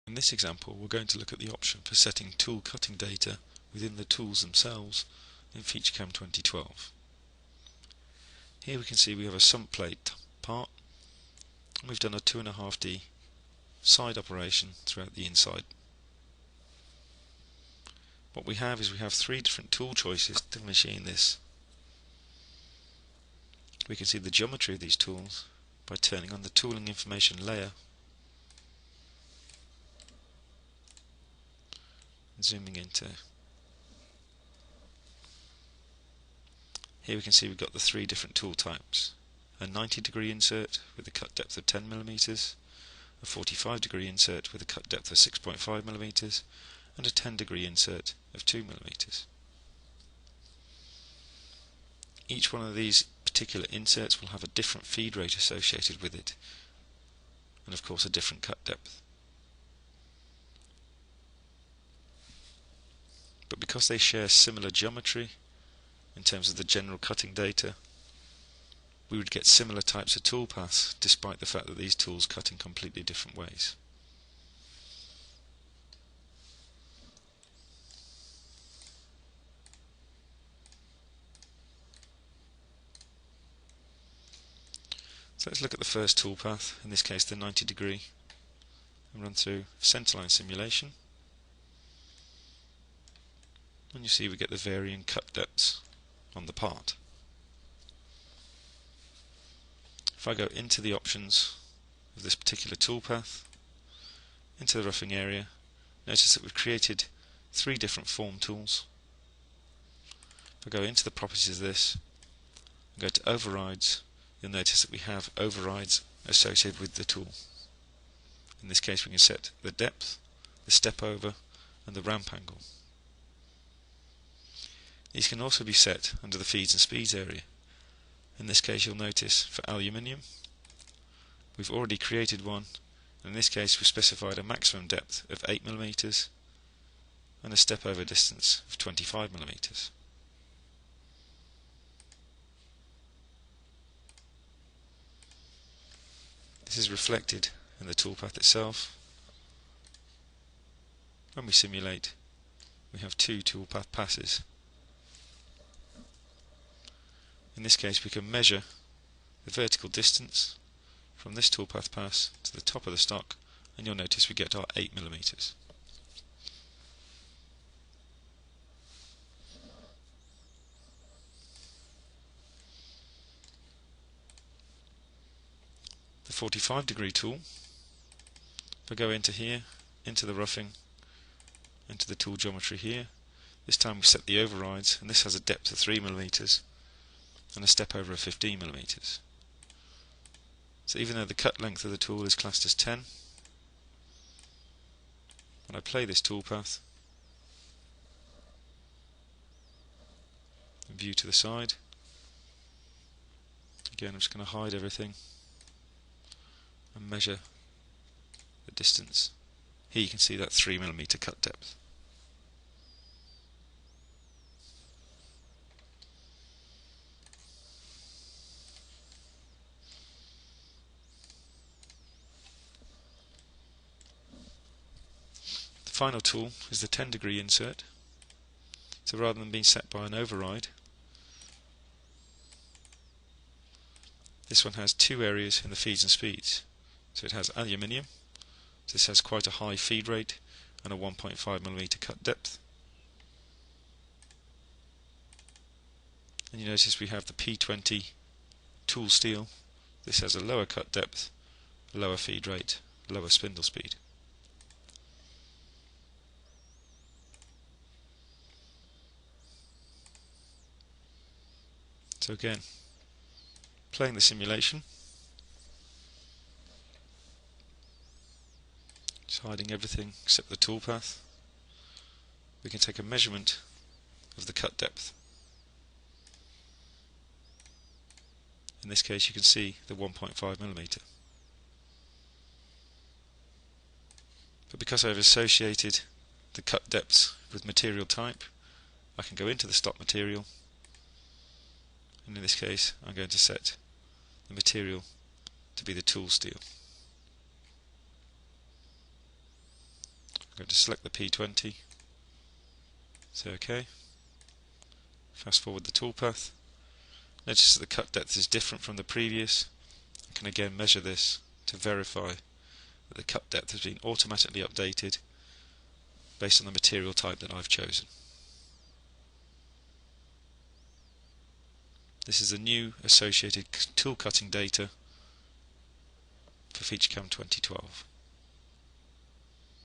In this example, we're going to look at the option for setting tool cutting data within the tools themselves in FeatureCAM 2012. Here we can see we have a sump plate part, and we've done a 2.5D side operation throughout the inside. What we have is we have three different tool choices to machine this. We can see the geometry of these tools by turning on the tooling information layer and zooming into. Here we can see we've got the three different tool types: a 90-degree insert with a cut depth of 10mm, a 45-degree insert with a cut depth of 6.5mm, and a 10-degree insert of 2mm. Each one of these particular inserts will have a different feed rate associated with it, and of course a different cut depth. But because they share similar geometry in terms of the general cutting data, we would get similar types of tool paths despite the fact that these tools cut in completely different ways. So let's look at the first tool path, in this case the 90-degree, and run through centerline simulation. And you see we get the varying cut depths on the part. If I go into the options of this particular toolpath, into the roughing area, notice that we've created three different form tools. If I go into the properties of this and go to overrides, you'll notice that we have overrides associated with the tool. In this case we can set the depth, the step over, and the ramp angle. These can also be set under the feeds and speeds area. In this case you'll notice for aluminium we've already created one, and in this case we've specified a maximum depth of 8mm and a step over distance of 25mm. This is reflected in the toolpath itself. When we simulate, we have two toolpath passes. In this case we can measure the vertical distance from this toolpath pass to the top of the stock, and you'll notice we get our 8mm. The 45-degree tool, if I go into here, into the roughing, into the tool geometry here, this time we set the overrides, and this has a depth of 3mm and a step over of 15mm. So even though the cut length of the tool is classed as 10, when I play this toolpath and view to the side, again I'm just going to hide everything and measure the distance. Here you can see that 3mm cut depth. The final tool is the 10-degree insert. So rather than being set by an override, this one has two areas in the feeds and speeds. So it has aluminium, so this has quite a high feed rate and a 1.5mm cut depth. And you notice we have the P20 tool steel. This has a lower cut depth, lower feed rate, lower spindle speed. So again, playing the simulation, just hiding everything except the toolpath, we can take a measurement of the cut depth. In this case you can see the 1.5mm. But because I've associated the cut depths with material type, I can go into the stock material, and in this case I'm going to set the material to be the tool steel. going to select the P20, say OK, fast forward the toolpath. Notice that the cut depth is different from the previous. I can again measure this to verify that the cut depth has been automatically updated based on the material type that I've chosen. This is the new associated tool cutting data for FeatureCAM 2012.